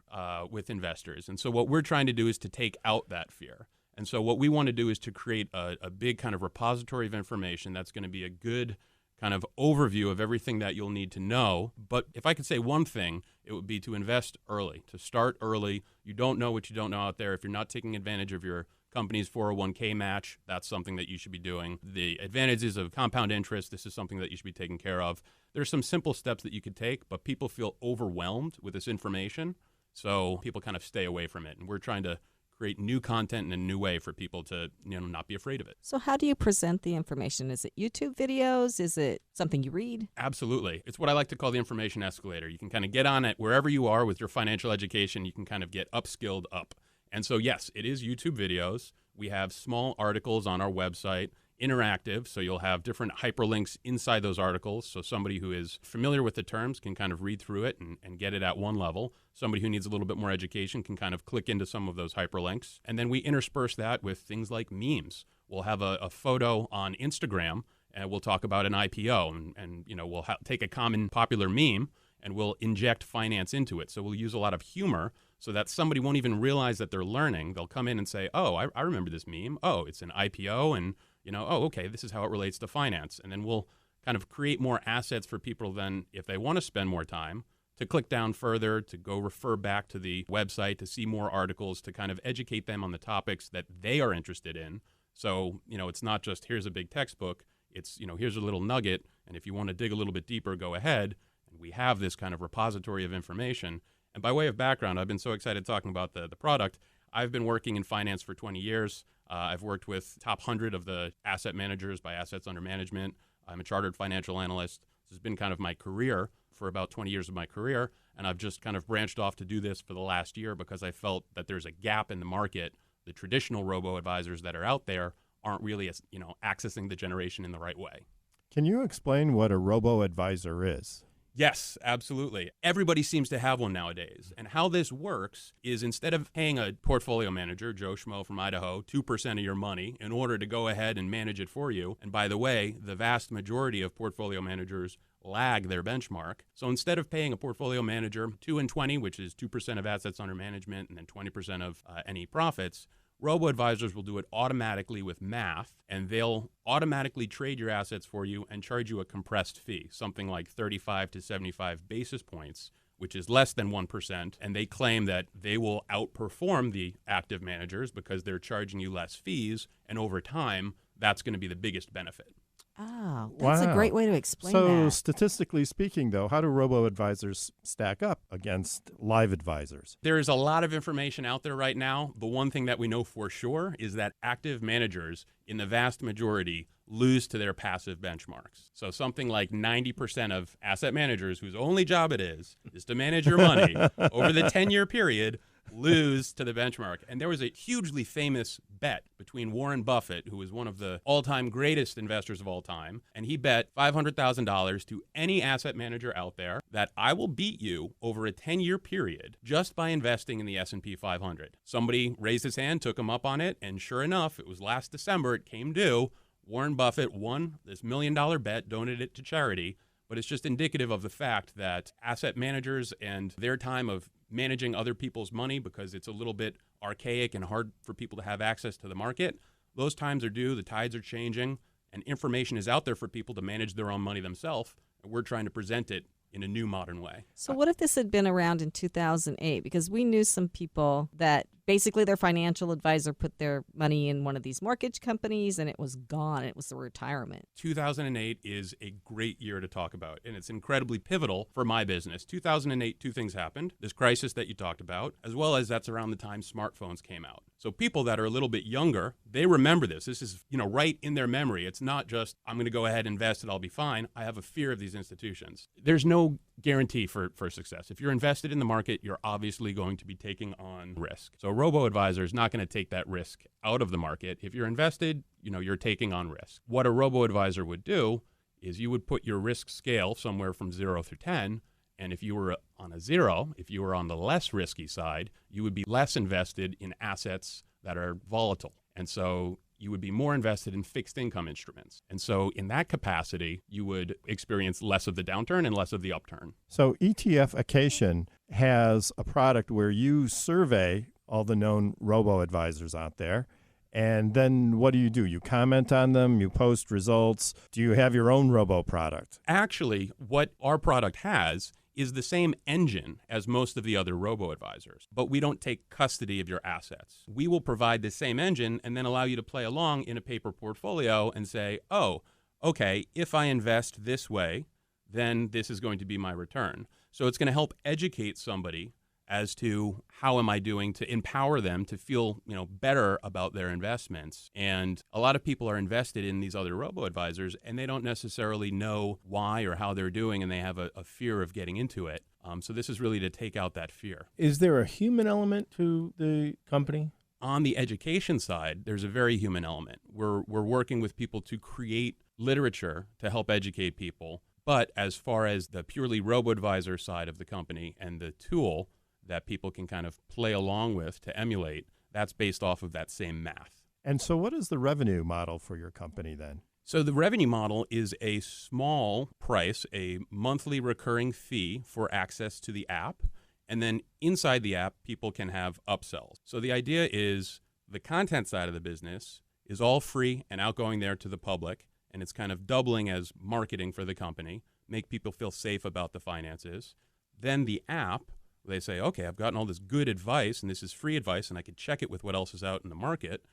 with investors. And so what we're trying to do is to take out that fear. And so what we want to do is to create a big kind of repository of information that's going to be a good kind of overview of everything that you'll need to know. But if I could say one thing, it would be to invest early, to start early. You don't know what you don't know out there. If you're not taking advantage of your company's 401k match, that's something that you should be doing. The advantages of compound interest, this is something that you should be taking care of. There's some simple steps that you could take, but people feel overwhelmed with this information. So people kind of stay away from it. And we're trying to create new content in a new way for people to not be afraid of it. So how do you present the information? Is it YouTube videos? Is it something you read? Absolutely. It's what I like to call the information escalator. You can kind of get on it wherever you are with your financial education. You can kind of get upskilled up. And so, yes, it is YouTube videos. We have small articles on our website, interactive, so you'll have different hyperlinks inside those articles. So somebody who is familiar with the terms can kind of read through it and get it at one level. Somebody who needs a little bit more education can kind of click into some of those hyperlinks. And then we intersperse that with things like memes. We'll have a photo on Instagram, and we'll talk about an IPO, and we'll take a common popular meme, and we'll inject finance into it. So we'll use a lot of humor so that somebody won't even realize that they're learning. They'll come in and say, oh, I remember this meme. Oh, it's an IPO, and oh, okay, this is how it relates to finance. And then we'll kind of create more assets for people then, if they want to spend more time, to click down further, to go refer back to the website, to see more articles, to kind of educate them on the topics that they are interested in. So, it's not just here's a big textbook, it's, here's a little nugget, and if you want to dig a little bit deeper, go ahead. And we have this kind of repository of information. And by way of background, I've been so excited talking about the product. I've been working in finance for 20 years. I've worked with top 100 of the asset managers by assets under management. I'm a chartered financial analyst. This has been kind of my career for about 20 years of my career, and I've just kind of branched off to do this for the last year because I felt that there's a gap in the market. The traditional robo-advisors that are out there aren't really, accessing the generation in the right way. Can you explain what a robo-advisor is? Yes, absolutely. Everybody seems to have one nowadays. And how this works is instead of paying a portfolio manager, Joe Schmo from Idaho, 2% of your money in order to go ahead and manage it for you. And by the way, the vast majority of portfolio managers lag their benchmark. So instead of paying a portfolio manager 2 and 20, which is 2% of assets under management and then 20% of any profits, robo-advisors will do it automatically with math, and they'll automatically trade your assets for you and charge you a compressed fee, something like 35 to 75 basis points, which is less than 1%. And they claim that they will outperform the active managers because they're charging you less fees, and over time, that's going to be the biggest benefit. Oh, that's a great way to explain that. So statistically speaking, though, how do robo-advisors stack up against live advisors? There is a lot of information out there right now. The one thing that we know for sure is that active managers, in the vast majority, lose to their passive benchmarks. So something like 90% of asset managers whose only job it is to manage your money over the 10-year period lose to the benchmark. And there was a hugely famous bet between Warren Buffett, who is one of the all-time greatest investors of all time, and he bet $500,000 to any asset manager out there that I will beat you over a 10-year period just by investing in the S&P 500. Somebody raised his hand, took him up on it, and sure enough, it was last December, it came due. Warren Buffett won this $1 million bet, donated it to charity, but it's just indicative of the fact that asset managers and their time of managing other people's money, because it's a little bit archaic and hard for people to have access to the market, those times are due, the tides are changing, and information is out there for people to manage their own money themselves, and we're trying to present it in a new modern way. So what if this had been around in 2008? Because we knew some people that basically their financial advisor put their money in one of these mortgage companies and it was gone. It was a retirement. 2008 is a great year to talk about, and it's incredibly pivotal for my business. 2008, two things happened. This crisis that you talked about, as well as that's around the time smartphones came out. So people that are a little bit younger, they remember this. This is, right in their memory. It's not just, I'm going to go ahead and invest and I'll be fine. I have a fear of these institutions. There's no guarantee for success. If you're invested in the market, you're obviously going to be taking on risk. So a robo-advisor is not going to take that risk out of the market. If you're invested, you're taking on risk. What a robo-advisor would do is you would put your risk scale somewhere from 0 through 10. And if you were on a 0, if you were on the less risky side, you would be less invested in assets that are volatile. And so you would be more invested in fixed income instruments. And so in that capacity, you would experience less of the downturn and less of the upturn. So ETF-ication has a product where you survey all the known robo-advisors out there. And then what do? You comment on them, you post results. Do you have your own robo product? Actually, what our product has is the same engine as most of the other robo-advisors, but we don't take custody of your assets. We will provide the same engine and then allow you to play along in a paper portfolio and say, oh, okay, if I invest this way, then this is going to be my return. So it's going to help educate somebody as to how am I doing to empower them to feel, better about their investments. And a lot of people are invested in these other robo-advisors and they don't necessarily know why or how they're doing, and they have a fear of getting into it. So this is really to take out that fear. Is there a human element to the company? On the education side, there's a very human element. We're working with people to create literature to help educate people. But as far as the purely robo-advisor side of the company and the tool that people can kind of play along with to emulate, that's based off of that same math. And so what is the revenue model for your company then? So the revenue model is a small price, a monthly recurring fee for access to the app. And then inside the app, people can have upsells. So the idea is the content side of the business is all free and outgoing there to the public. And it's kind of doubling as marketing for the company, make people feel safe about the finances. Then the app, they say, okay, I've gotten all this good advice, and this is free advice, and I could check it with what else is out in the market.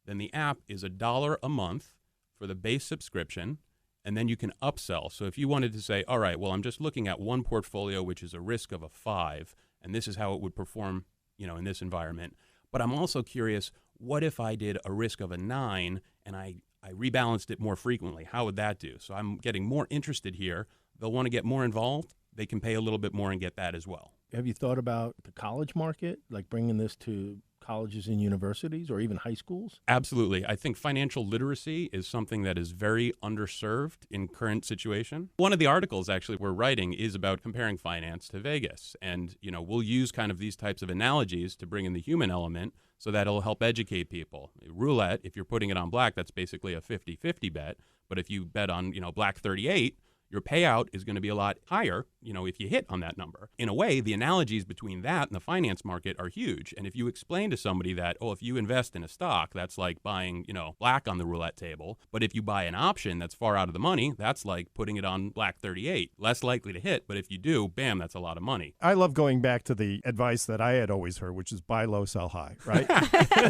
Then the app is $1 a month for the base subscription, and then you can upsell. So if you wanted to say, all right, well, I'm just looking at one portfolio, which is a risk of a 5, and this is how it would perform, in this environment. But I'm also curious, what if I did a risk of a 9 and I rebalanced it more frequently? How would that do? So I'm getting more interested here. They'll want to get more involved. They can pay a little bit more and get that as well. Have you thought about the college market, like bringing this to colleges and universities or even high schools? Absolutely. I think financial literacy is something that is very underserved in current situation. One of the articles actually we're writing is about comparing finance to Vegas. And, we'll use kind of these types of analogies to bring in the human element so that it'll help educate people. Roulette, if you're putting it on black, that's basically a 50-50 bet. But if you bet on, black 38, your payout is going to be a lot higher, if you hit on that number. In a way, the analogies between that and the finance market are huge. And if you explain to somebody that, if you invest in a stock, that's like buying, black on the roulette table. But if you buy an option that's far out of the money, that's like putting it on black 38. Less likely to hit, but if you do, bam, that's a lot of money. I love going back to the advice that I had always heard, which is buy low, sell high, right?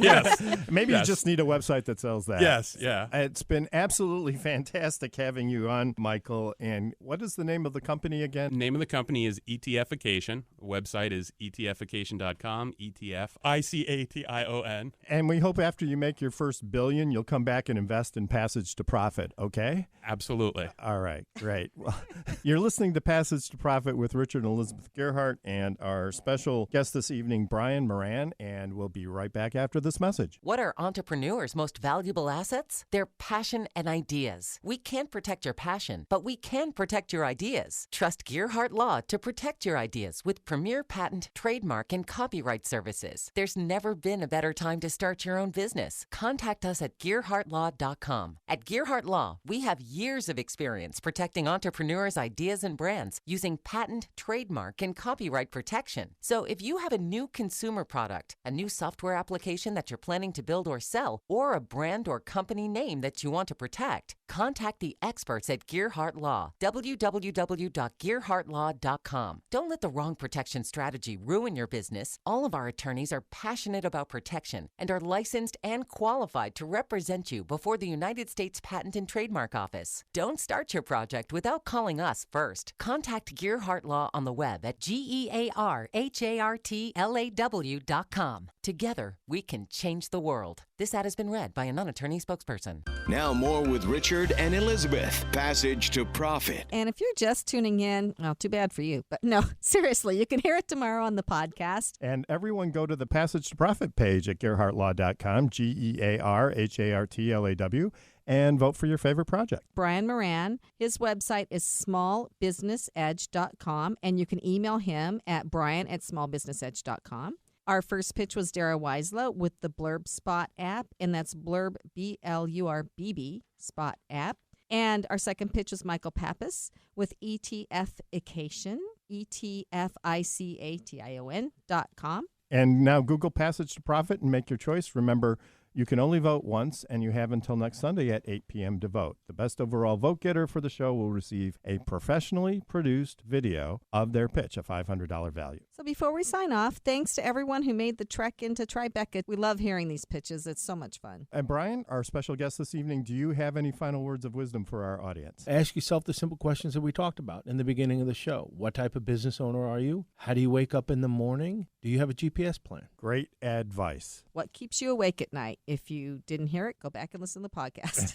Yes. Maybe Yes. you just need a website that sells that. Yes, yeah. It's been absolutely fantastic having you on, Michael. And what is the name of the company again? The name of the company is ETFication. The website is etfication.com, ETFication. And we hope after you make your first $1 billion, you'll come back and invest in Passage to Profit, okay? Absolutely. All right, great. Well, you're listening to Passage to Profit with Richard and Elizabeth Gerhardt and our special guest this evening, Brian Moran, and we'll be right back after this message. What are entrepreneurs' most valuable assets? Their passion and ideas. We can't protect your passion, but we can protect your ideas. Trust Gerhardt Law to protect your ideas with premier patent, trademark, and copyright services. There's never been a better time to start your own business. Contact us at GerhardtLaw.com. At Gerhardt Law, we have years of experience protecting entrepreneurs' ideas and brands using patent, trademark, and copyright protection. So if you have a new consumer product, a new software application that you're planning to build or sell, or a brand or company name that you want to protect, contact the experts at Gerhardt Law. www.gerhardtlaw.com. Don't let the wrong protection strategy ruin your business. All of our attorneys are passionate about protection and are licensed and qualified to represent you before the United States Patent and Trademark Office. Don't start your project without calling us first. Contact Gerhardt Law on the web at GERHARTLAW.com. Together, we can change the world. This ad has been read by a non-attorney spokesperson. Now more with Richard and Elizabeth. Passage to Profit. And if you're just tuning in, well, too bad for you. But no, seriously, you can hear it tomorrow on the podcast. And everyone go to the Passage to Profit page at GerhardtLaw.com, GERHARTLAW, and vote for your favorite project. Brian Moran, his website is smallbusinessedge.com, and you can email him at brian@smallbusinessedge.com. Our first pitch was Dara Weislow with the Blurb Spot app, and that's Blurb, BLURBB, Spot app. And our second pitch was Michael Pappas with ETFication, ETFication.com. And now Google Passage to Profit and make your choice. Remember, you can only vote once, and you have until next Sunday at 8 p.m. to vote. The best overall vote getter for the show will receive a professionally produced video of their pitch, a $500 value. So before we sign off, thanks to everyone who made the trek into Tribeca. We love hearing these pitches. It's so much fun. And Brian, our special guest this evening, do you have any final words of wisdom for our audience? Ask yourself the simple questions that we talked about in the beginning of the show. What type of business owner are you? How do you wake up in the morning? Do you have a GPS plan? Great advice. What keeps you awake at night? If you didn't hear it, go back and listen to the podcast.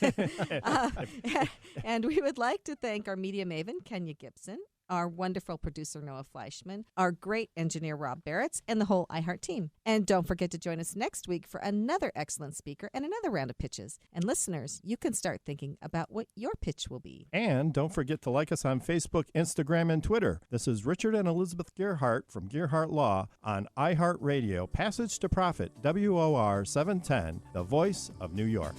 And we would like to thank our media maven, Kenya Gibson, our wonderful producer, Noah Fleischman, our great engineer, Rob Barretts, and the whole iHeart team. And don't forget to join us next week for another excellent speaker and another round of pitches. And listeners, you can start thinking about what your pitch will be. And don't forget to like us on Facebook, Instagram, and Twitter. This is Richard and Elizabeth Gerhardt from Gerhardt Law on iHeart Radio, Passage to Profit, WOR 710, the voice of New York.